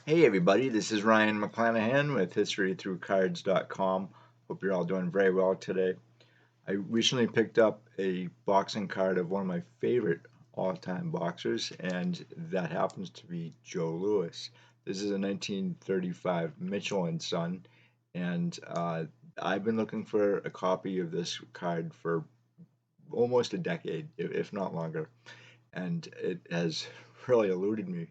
Hey everybody, this is Ryan McClanahan with historythroughcards.com. Hope you're all doing very well today. I recently picked up a boxing card of one of my favorite all-time boxers, and that happens to be Joe Louis. This is a 1935 Mitchell and Son, and I've been looking for a copy of this card for almost a decade, if not longer, and it has really eluded me,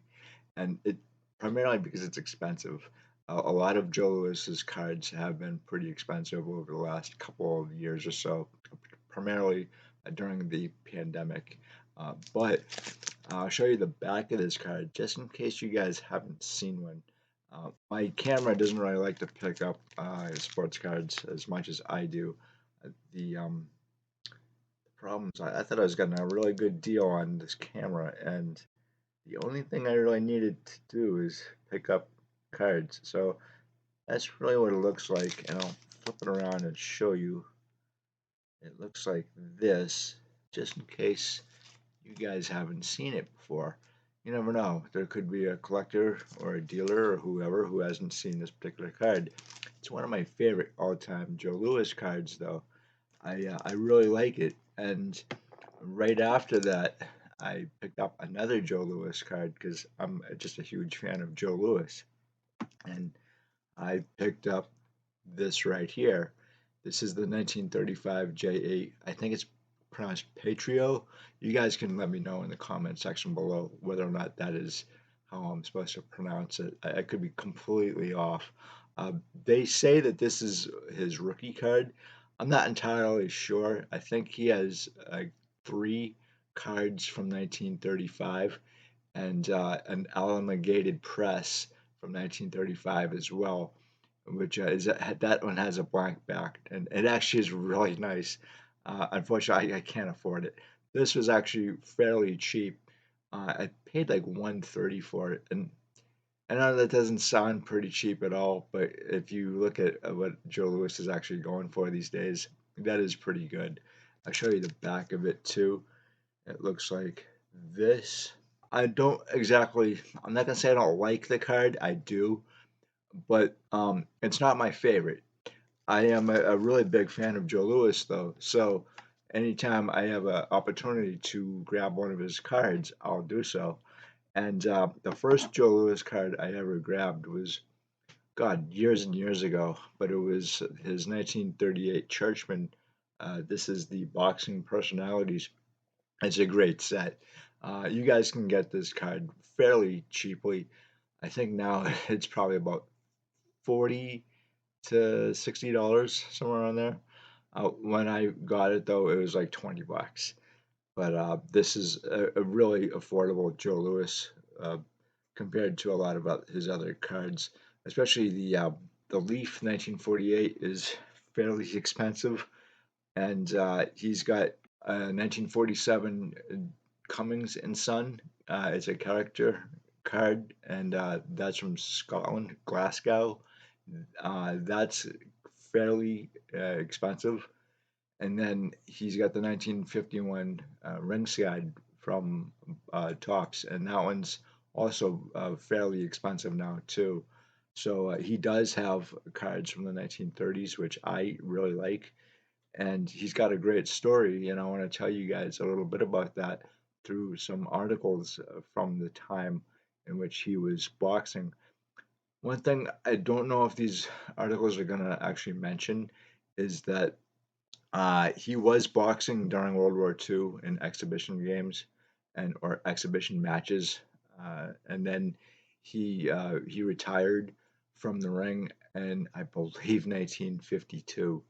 and it primarily because it's expensive. A lot of Joe Lewis's cards have been pretty expensive over the last couple of years or so, primarily during the pandemic. But I'll show you the back of this card just in case you guys haven't seen one. My camera doesn't really like to pick up sports cards as much as I do. The problems, I thought I was getting a really good deal on this camera, and the only thing I really needed to do is pick up cards. So that's really what it looks like, and I'll flip it around and show you. It looks like this, just in case you guys haven't seen it before. You never know. There could be a collector or a dealer or whoever who hasn't seen this particular card. It's one of my favorite all-time Joe Louis cards, though. I really like it, and right after that, I picked up another Joe Louis card because I'm just a huge fan of Joe Louis. And I picked up this right here. This is the 1935 J8. I think it's pronounced Patrio. You guys can let me know in the comment section below whether or not that is how I'm supposed to pronounce it. I could be completely off. They say that this is his rookie card. I'm not entirely sure. I think he has three cards from 1935 and an elongated press from 1935 as well, which is that one has a blank back, and it actually is really nice. Unfortunately, I can't afford it. This was actually fairly cheap. I paid like 130 for it, and I know that doesn't sound pretty cheap at all, but if you look at what Joe Louis is actually going for these days, that is pretty good. I'll show you the back of it too. It looks like this. I'm not gonna say I don't like the card, I do, but it's not my favorite. I am a really big fan of Joe Louis though, so anytime I have an opportunity to grab one of his cards, I'll do so. And the first Joe Louis card I ever grabbed was, God, years and years ago, but it was his 1938 Churchman. This is the boxing personalities. It's a great set. You guys can get this card fairly cheaply. I think now it's probably about 40 to $60 somewhere on there. When I got it though, it was like 20 bucks. But this is a really affordable Joe Louis uh, compared to a lot of his other cards, especially the Leaf 1948 is fairly expensive, and he's got 1947 Cummings and Son. It's a character card, and that's from Scotland, Glasgow. That's fairly expensive. And then he's got the 1951 Ringside from Tops, and that one's also fairly expensive now too. So he does have cards from the 1930s, which I really like, and he's got a great story, and I want to tell you guys a little bit about that through some articles from the time in which he was boxing. One thing I don't know if these articles are going to actually mention is that he was boxing during World War II in exhibition games and or exhibition matches, and then he retired from the ring in I believe 1952.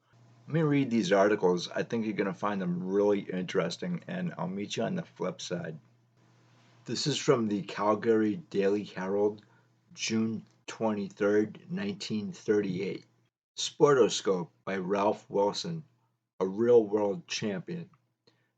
Let me read these articles. I think you're going to find them really interesting, and I'll meet you on the flip side. This is from the Calgary Daily Herald, June 23rd, 1938. Sportoscope by Ralph Wilson, a real world champion.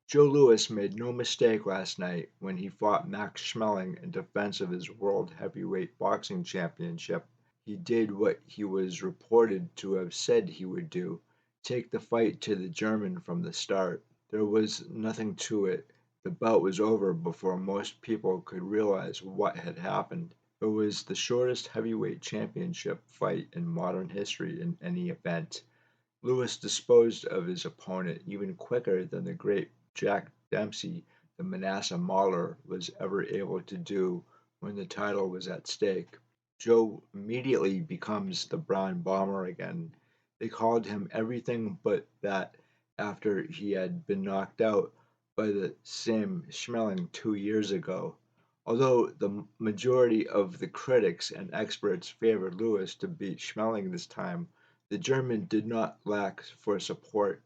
Joe Louis made no mistake last night when he fought Max Schmeling in defense of his World Heavyweight Boxing Championship. He did what he was reported to have said he would do, take the fight to the German from the start. There was nothing to it. The bout was over before most people could realize what had happened. It was the shortest heavyweight championship fight in modern history in any event. Lewis disposed of his opponent even quicker than the great Jack Dempsey, the Manasseh Mauler, was ever able to do when the title was at stake. Joe immediately becomes the Brown Bomber again. They called him everything but that after he had been knocked out by the same Schmeling 2 years ago. Although the majority of the critics and experts favored Lewis to beat Schmeling this time, the German did not lack for support.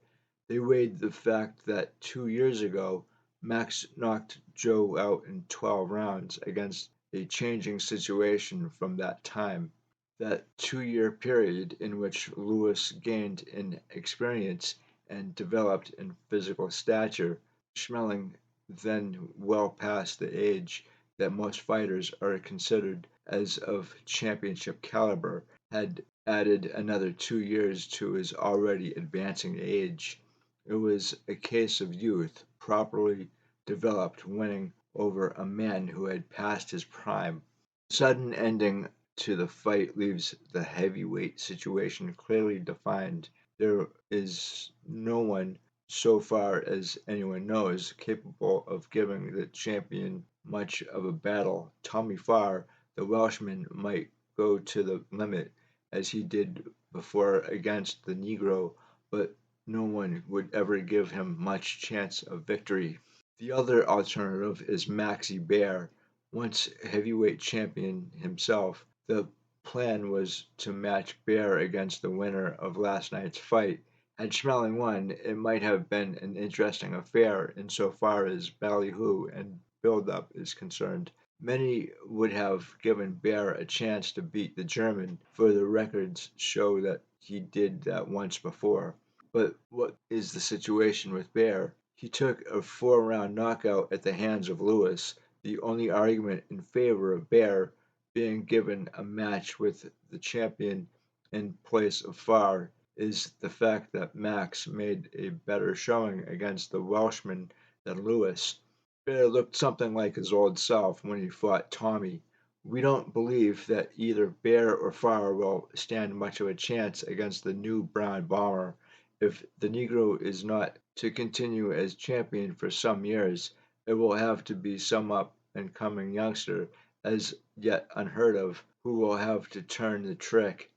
They weighed the fact that 2 years ago Max knocked Joe out in 12 rounds against a changing situation from that time. That 2 year period in which Lewis gained in experience and developed in physical stature, Schmeling, then well past the age that most fighters are considered as of championship caliber, had added another 2 years to his already advancing age. It was a case of youth, properly developed, winning over a man who had passed his prime. The sudden ending to the fight leaves the heavyweight situation clearly defined. There is no one, so far as anyone knows, capable of giving the champion much of a battle. Tommy Farr, the Welshman, might go to the limit as he did before against the Negro, but no one would ever give him much chance of victory. The other alternative is Maxie Bear, once heavyweight champion himself. The plan was to match Bear against the winner of last night's fight. Had Schmeling won, it might have been an interesting affair insofar as ballyhoo and build-up is concerned. Many would have given Bear a chance to beat the German, for the records show that he did that once before. But what is the situation with Bear? He took a 4 round knockout at the hands of Lewis, the only argument in favor of Bear being given a match with the champion in place of Farr is the fact that Max made a better showing against the Welshman than Lewis. Bear looked something like his old self when he fought Tommy. We don't believe that either Bear or Farr will stand much of a chance against the new Brown Bomber. If the Negro is not to continue as champion for some years, it will have to be some up and coming youngster, as yet unheard of, who will have to turn the trick.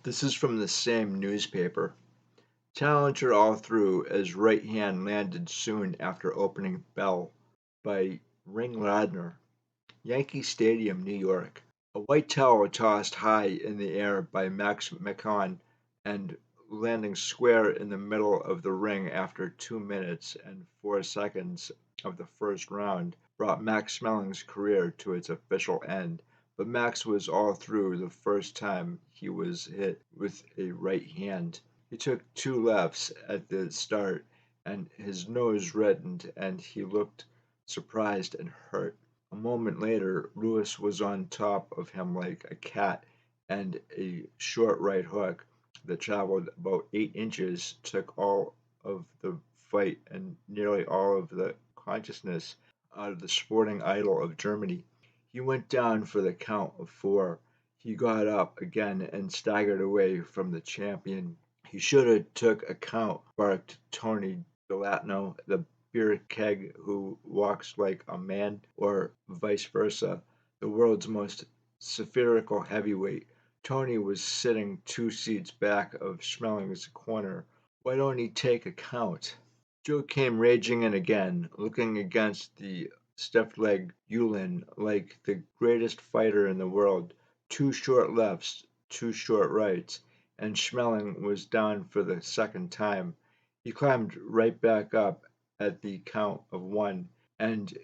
This is from the same newspaper. Challenger all through as right hand landed soon after opening bell by Ring Ladner. Yankee Stadium, New York. A white towel tossed high in the air by Max McCon and landing square in the middle of the ring after 2 minutes and 4 seconds of the first round brought Max Schmeling's career to its official end. But Max was all through the first time he was hit with a right hand. He took 2 lefts at the start, and his nose reddened, and he looked surprised and hurt. A moment later, Lewis was on top of him like a cat, and a short right hook that traveled about 8 inches took all of the fight and nearly all of the consciousness out of the sporting idol of Germany. He went down for the count of 4. He got up again and staggered away from the champion. He should have took a count, barked Tony Gelatino, the beer keg who walks like a man, or vice versa, the world's most spherical heavyweight. Tony was sitting 2 seats back of Schmeling's corner. Why don't he take a count? Joe came raging in again, looking against the stiff-legged Yulin like the greatest fighter in the world. 2 short lefts, 2 short rights, and Schmeling was down for the second time. He climbed right back up at the count of 1, and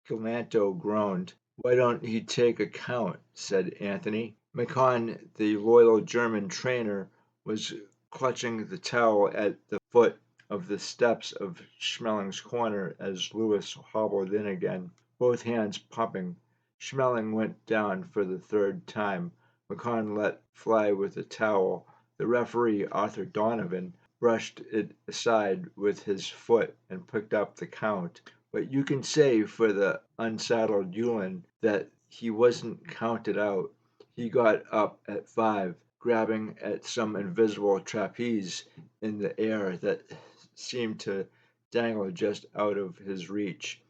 Galanto groaned. "Why don't he take a count?" said Anthony. McCon, the loyal German trainer, was clutching the towel at the foot of the steps of Schmeling's corner as Lewis hobbled in again, both hands pumping. Schmeling went down for the third time. McCon let fly with the towel. The referee, Arthur Donovan, brushed it aside with his foot and picked up the count. But you can say for the unsaddled Yulin that he wasn't counted out. He got up at 5, grabbing at some invisible trapeze in the air that seemed to dangle just out of his reach.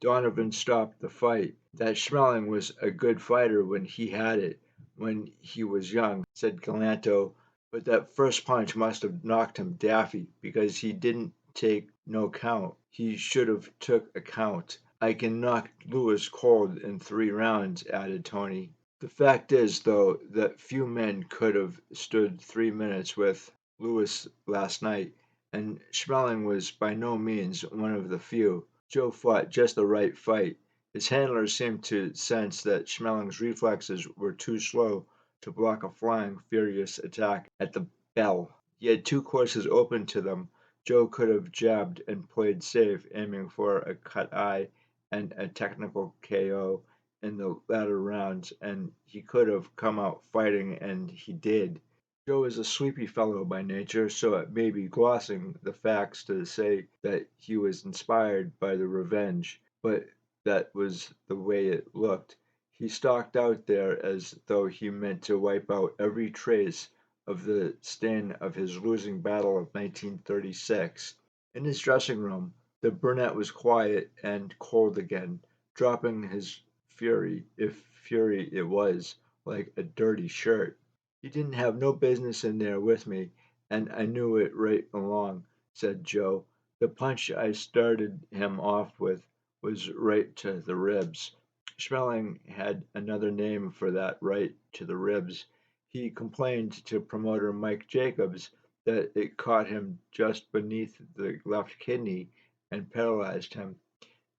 Donovan stopped the fight. That Schmeling was a good fighter when he had it, when he was young, said Galanto, but that first punch must have knocked him daffy, because he didn't take no count. He should have took a count. I can knock Lewis cold in 3 rounds, added Tony. The fact is, though, that few men could have stood 3 minutes with Lewis last night, and Schmeling was by no means one of the few. Joe fought just the right fight. His handlers seemed to sense that Schmeling's reflexes were too slow to block a flying, furious attack at the bell. He had 2 courses open to them. Joe could have jabbed and played safe, aiming for a cut eye and a technical KO in the latter rounds, and he could have come out fighting, and he did. Joe is a sleepy fellow by nature, so it may be glossing the facts to say that he was inspired by the revenge, but that was the way it looked. He stalked out there as though he meant to wipe out every trace of the stain of his losing battle of 1936. In his dressing room, the brunette was quiet and cold again, dropping his fury, if fury it was, like a dirty shirt. "You didn't have no business in there with me, and I knew it right along," said Joe. "The punch I started him off with was right to the ribs." Schmeling had another name for that right to the ribs. He complained to promoter Mike Jacobs that it caught him just beneath the left kidney and paralyzed him.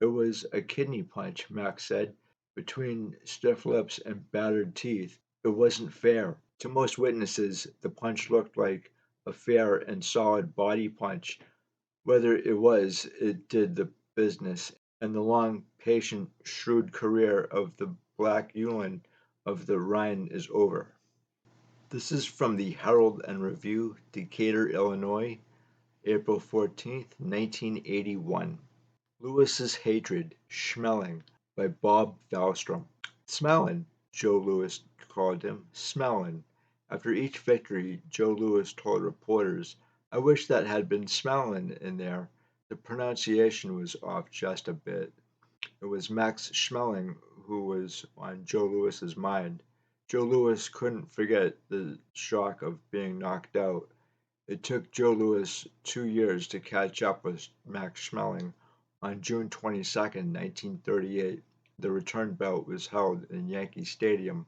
"It was a kidney punch," Max said, between stiff lips and battered teeth. "It wasn't fair." To most witnesses, the punch looked like a fair and solid body punch. Whether it was, it did the business, and the long, patient, shrewd career of the Black Ulan of the Rhine is over. This is from the Herald and Review, Decatur, Illinois, April 14th, 1981. Lewis's Hatred, Schmeling, by Bob Valstrom. "Smellin'," Joe Louis called him, "smellin'." After each victory, Joe Louis told reporters, "I wish that had been smellin' in there." The pronunciation was off just a bit. It was Max Schmeling who was on Joe Louis's mind. Joe Louis couldn't forget the shock of being knocked out. It took Joe Louis 2 years to catch up with Max Schmeling. On June 22, 1938, the return bout was held in Yankee Stadium.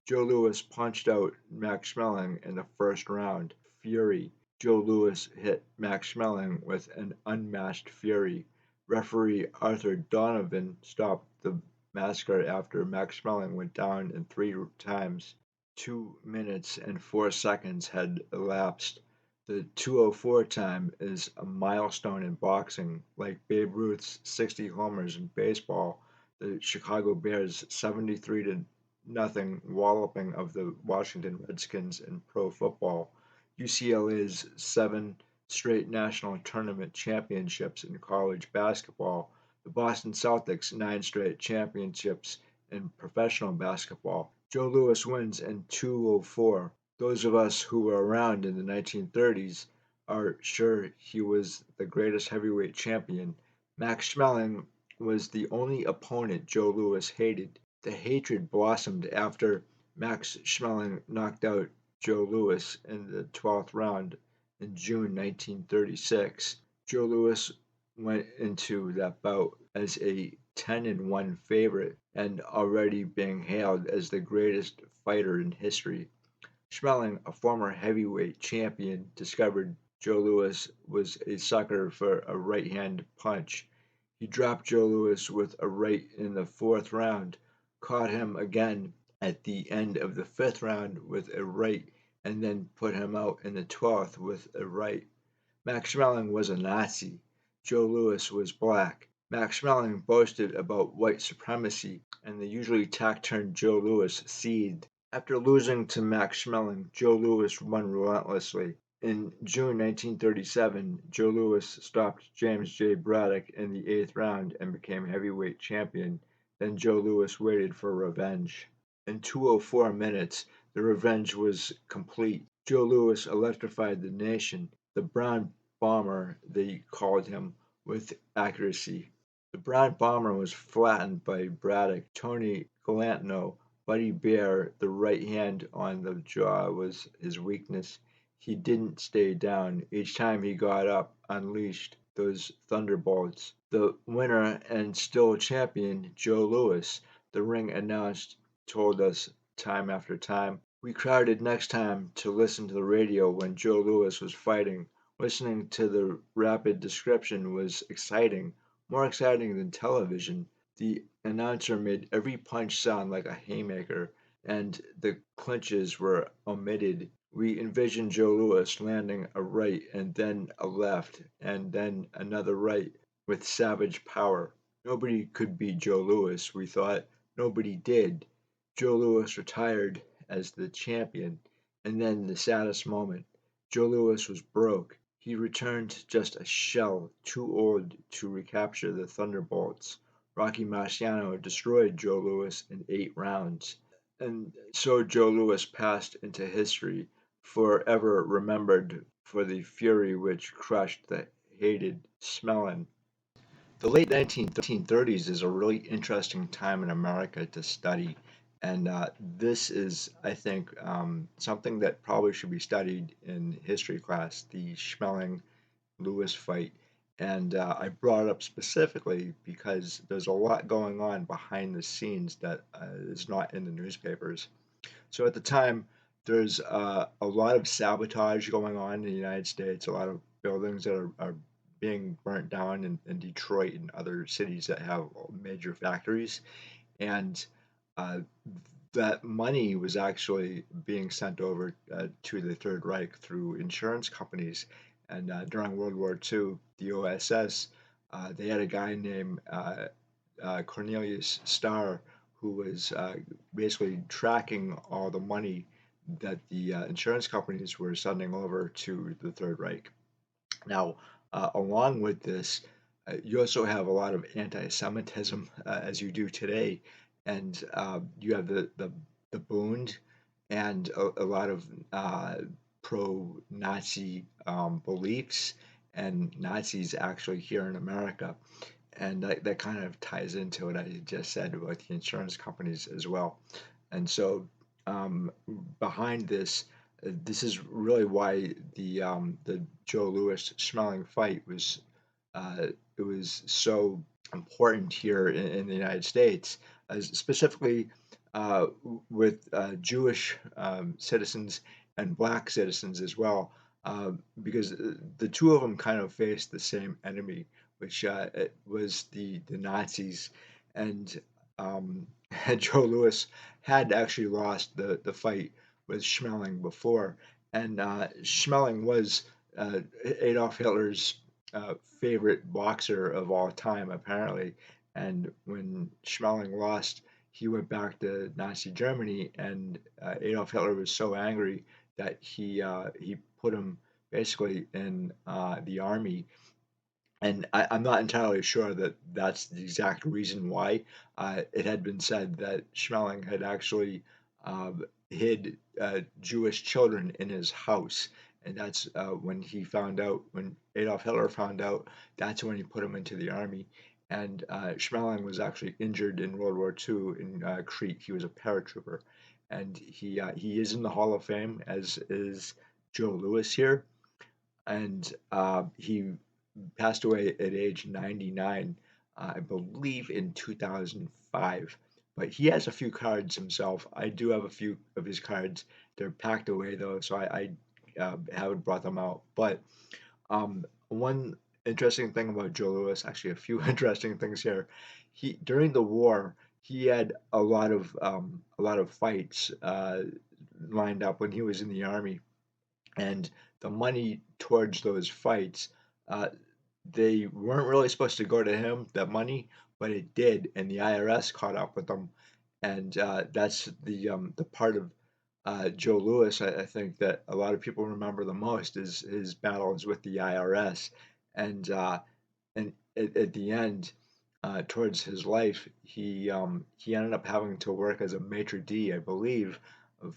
Joe Louis punched out Max Schmeling in the first round. Fury. Joe Louis hit Max Schmeling with an unmatched fury. Referee Arthur Donovan stopped the massacre after Max Schmeling went down in 3 times. 2 minutes and 4 seconds had elapsed. The 2:04 time is a milestone in boxing, like Babe Ruth's 60 homers in baseball, the Chicago Bears' 73-0 walloping of the Washington Redskins in pro football, UCLA's 7 straight national tournament championships in college basketball, the Boston Celtics' 9 straight championships in professional basketball. Joe Louis wins in 2:04. Those of us who were around in the 1930s are sure he was the greatest heavyweight champion. Max Schmeling was the only opponent Joe Louis hated. The hatred blossomed after Max Schmeling knocked out Joe Louis in the 12th round in June 1936. Joe Louis went into that bout as a 10-1 favorite and already being hailed as the greatest fighter in history. Schmeling, a former heavyweight champion, discovered Joe Louis was a sucker for a right-hand punch. He dropped Joe Louis with a right in the 4th round, caught him again at the end of the 5th round with a right, and then put him out in the 12th with a right. Max Schmeling was a Nazi. Joe Louis was black. Max Schmeling boasted about white supremacy, and the usually taciturn Joe Louis seethed. After losing to Max Schmeling, Joe Louis won relentlessly. In June 1937, Joe Louis stopped James J. Braddock in the 8th round and became heavyweight champion. and Joe Louis waited for revenge. In 2:04 minutes, the revenge was complete. Joe Louis electrified the nation. The Brown Bomber, they called him, with accuracy. The Brown Bomber was flattened by Braddock. Tony Galantino, Buddy Bear, the right hand on the jaw was his weakness. He didn't stay down. Each time he got up, unleashed those thunderbolts. The winner and still champion, Joe Louis, the ring announced, told us time after time. We crowded next time to listen to the radio when Joe Louis was fighting. Listening to the rapid description was exciting, more exciting than television. The announcer made every punch sound like a haymaker, and the clinches were omitted. We envisioned Joe Louis landing a right and then a left and then another right with savage power. Nobody could beat Joe Louis, we thought. Nobody did. Joe Louis retired as the champion, and then the saddest moment. Joe Louis was broke. He returned just a shell, too old to recapture the Thunderbolts. Rocky Marciano destroyed Joe Louis in 8 rounds. And so Joe Louis passed into history, forever remembered for the fury which crushed the hated Schmeling. The late 1930s is a really interesting time in America to study. And this is, I think, something that probably should be studied in history class, the Schmeling Lewis fight. And I brought it up specifically because there's a lot going on behind the scenes that is not in the newspapers. So at the time, there's a lot of sabotage going on in the United States, a lot of buildings that are being burnt down in Detroit and other cities that have major factories. And uh, that money was actually being sent over to the Third Reich through insurance companies. And during World War II, the OSS, they had a guy named Cornelius Starr who was basically tracking all the money that the insurance companies were sending over to the Third Reich. Now, along with this, you also have a lot of anti-Semitism, as you do today, and you have the Bund and a lot of pro-Nazi beliefs and Nazis actually here in America. And that kind of ties into what I just said about the insurance companies as well. And so behind this, this is really why the Joe Louis Schmeling fight was it was so important here in the United States, specifically with Jewish citizens and Black citizens as well, because the two of them kind of faced the same enemy, which it was the Nazis, and um, Joe Louis had actually lost the fight with Schmeling before, and Schmeling was Adolf Hitler's favorite boxer of all time, apparently. And when Schmeling lost, he went back to Nazi Germany, and Adolf Hitler was so angry that he put him basically in the army. And I'm not entirely sure that that's the exact reason why. It had been said that Schmeling had actually hid Jewish children in his house. And that's when he found out, when Adolf Hitler found out, that's when he put him into the army. And Schmeling was actually injured in World War II in Crete. He was a paratrooper. And he is in the Hall of Fame, as is Joe Louis here. And he passed away at age 99, I believe in 2005. But he has a few cards himself. I do have a few of his cards. They're packed away though, so I haven't brought them out. But one interesting thing about Joe Louis, actually a few interesting things here. He during the war, he had a lot of fights lined up when he was in the army, and the money towards those fights, uh, they weren't really supposed to go to him, that money, but it did, and the IRS caught up with them, and that's the part of Joe Louis, I think that a lot of people remember the most is his battles with the IRS, and at the end. towards his life, he ended up having to work as a maitre d', I believe,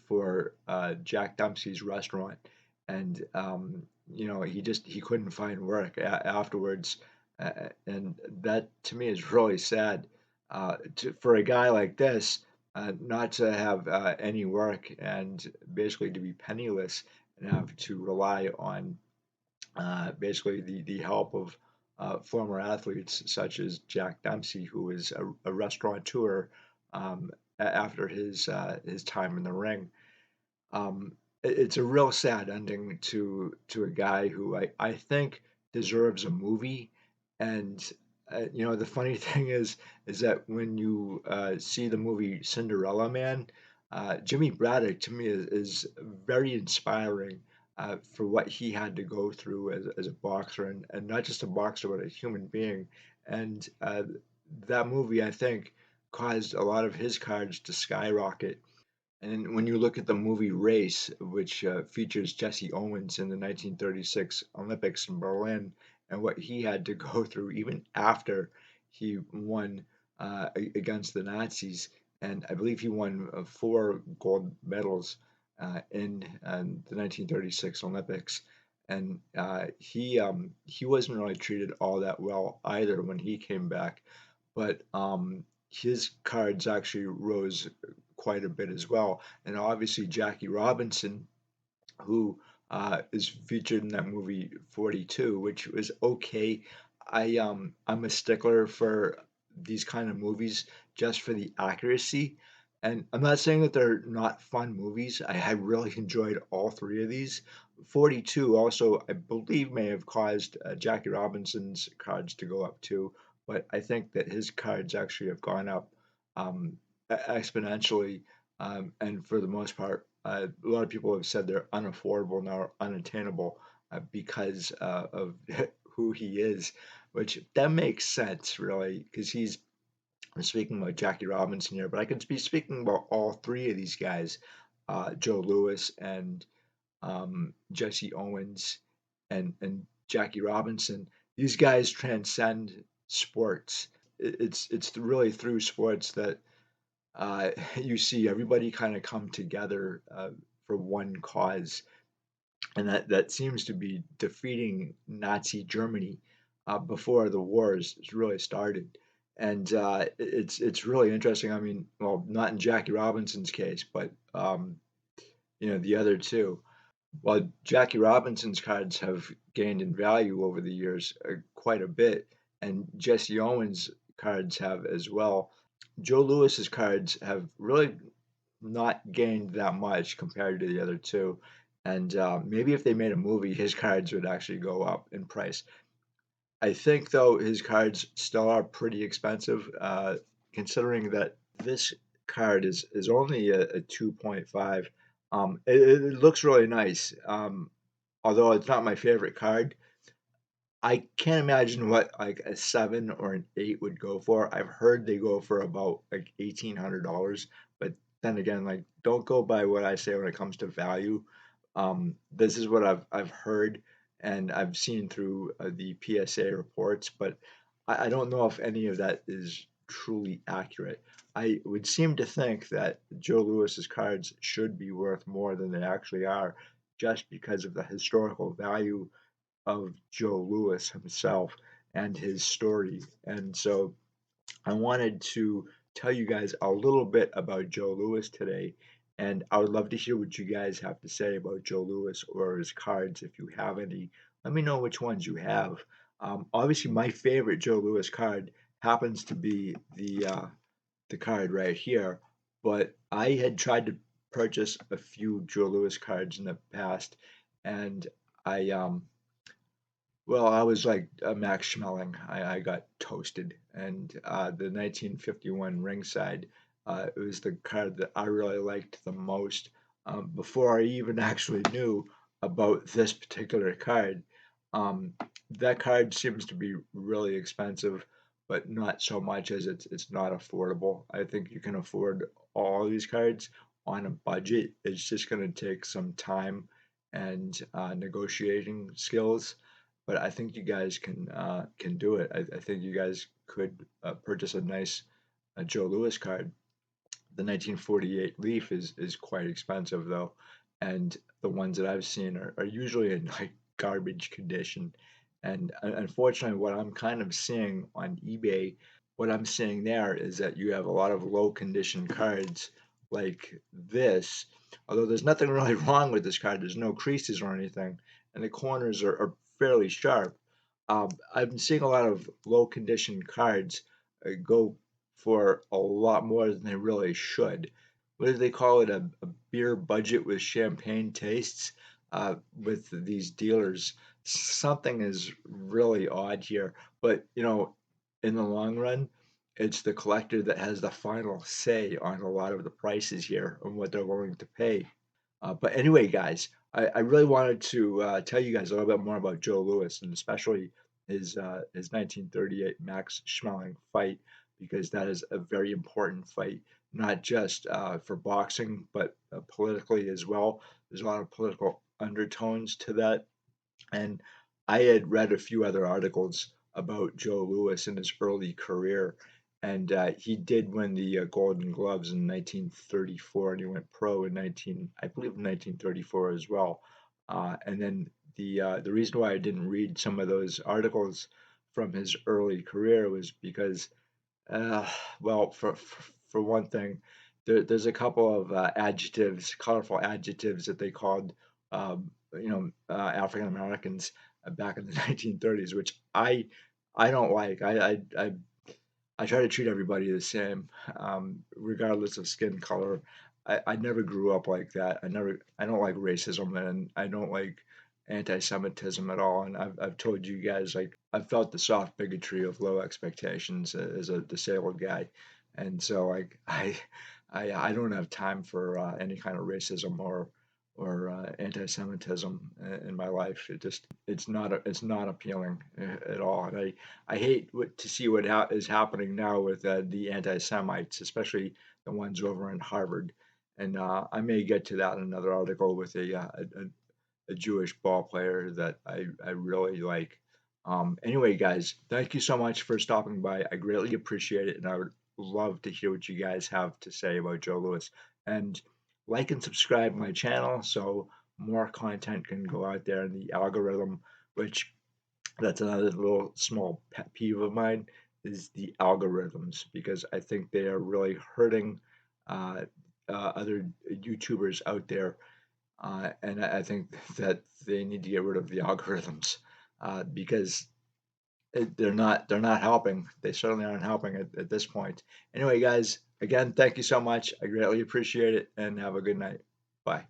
for Jack Dempsey's restaurant, and he couldn't find work afterwards, and that to me is really sad. For a guy like this, not to have any work and basically to be penniless and have to rely on basically the help of former athletes such as Jack Dempsey, who was a restaurateur after his time in the ring. It's a real sad ending to a guy who I think deserves a movie. And the funny thing is that when you see the movie Cinderella Man, Jimmy Braddock to me is very inspiring for what he had to go through as a boxer, and not just a boxer but a human being. And that movie, I think, caused a lot of his cards to skyrocket. And when you look at the movie Race, which features Jesse Owens in the 1936 Olympics in Berlin, and what he had to go through even after he won against the Nazis, and I believe he won 4 gold medals in the 1936 Olympics, and he wasn't really treated all that well either when he came back, but his cards actually rose quite a bit as well. And obviously Jackie Robinson, who is featured in that movie 42, which was okay. I'm a stickler for these kind of movies just for the accuracy. And I'm not saying that they're not fun movies. I really enjoyed all 3 of these. 42 also, I believe, may have caused Jackie Robinson's cards to go up too, but I think that his cards actually have gone up exponentially, and for the most part, a lot of people have said they're unaffordable now, unattainable, because of who he is, which that makes sense really, because I'm speaking about Jackie Robinson here, but I could be speaking about all 3 of these guys, Joe Louis and Jesse Owens and Jackie Robinson. These guys transcend sports. It's really through sports that you see everybody kind of come together for one cause, and that seems to be defeating Nazi Germany before the wars really started. And it's really interesting. I mean, well, not in Jackie Robinson's case, but the other two. While Jackie Robinson's cards have gained in value over the years quite a bit, and Jesse Owens' cards have as well. Joe Louis's cards have really not gained that much compared to the other two. And maybe if they made a movie, his cards would actually go up in price. I think, though, his cards still are pretty expensive, considering that this card is only a 2.5. It looks really nice, although it's not my favorite card. I can't imagine what like a 7 or an 8 would go for. I've heard they go for about like $1,800, but then again, like don't go by what I say when it comes to value. This is what I've heard and I've seen through the PSA reports, but I don't know if any of that is truly accurate. I would seem to think that Joe Louis's cards should be worth more than they actually are, just because of the historical value of Joe Louis himself and his story. And so I wanted to tell you guys a little bit about Joe Louis today. And I would love to hear what you guys have to say about Joe Louis or his cards if you have any. Let me know which ones you have. Obviously, my favorite Joe Louis card happens to be the card right here. But I had tried to purchase a few Joe Louis cards in the past, and I well, I was like Max Schmeling. I got toasted, and the 1951 ringside, it was the card that I really liked the most before I even actually knew about this particular card. Um, that card seems to be really expensive, but not so much as it's not affordable. I think you can afford all these cards on a budget. It's just going to take some time and negotiating skills. but I think you guys can do it. I think you guys could purchase a nice Joe Louis card. The 1948 Leaf is quite expensive though, and the ones that I've seen are usually in like garbage condition. And unfortunately, what I'm kind of seeing on eBay, what I'm seeing there is that you have a lot of low condition cards like this. Although there's nothing really wrong with this card, there's no creases or anything, and the corners are fairly sharp. I've been seeing a lot of low condition cards go for a lot more than they really should. What do they call it? A beer budget with champagne tastes with these dealers. Something is really odd here. But, in the long run, it's the collector that has the final say on a lot of the prices here and what they're willing to pay. But anyway, guys, I really wanted to tell you guys a little bit more about Joe Louis and especially his 1938 Max Schmeling fight because that is a very important fight, not just for boxing but politically as well. There's a lot of political undertones to that, and I had read a few other articles about Joe Louis in his early career, and he did win the Golden Gloves in 1934, and he went pro in I believe, 1934 as well. And then the reason why I didn't read some of those articles from his early career was because uh, well, for one thing, there's a couple of adjectives, colorful adjectives that they called, African Americans back in the 1930s, which I don't like. I try to treat everybody the same, regardless of skin color. I never grew up like that. I don't like racism and I don't like anti-Semitism at all. And I've told you guys, like, I've felt the soft bigotry of low expectations as a disabled guy. And so, like, I don't have time for any kind of racism or anti-Semitism in my life. It's not appealing at all. And I hate to see what is happening now with the anti-Semites, especially the ones over in Harvard. And I may get to that in another article with a Jewish ball player that I really like. Anyway, guys, thank you so much for stopping by. I greatly appreciate it, and I would love to hear what you guys have to say about Joe Louis. And like and subscribe my channel so more content can go out there in the algorithm, which that's another little small pet peeve of mine is the algorithms because I think they are really hurting uh, other YouTubers out there, and I think that they need to get rid of the algorithms because they're not helping. They certainly aren't helping at this point. Anyway, guys, again, thank you so much. I greatly appreciate it, and have a good night. Bye.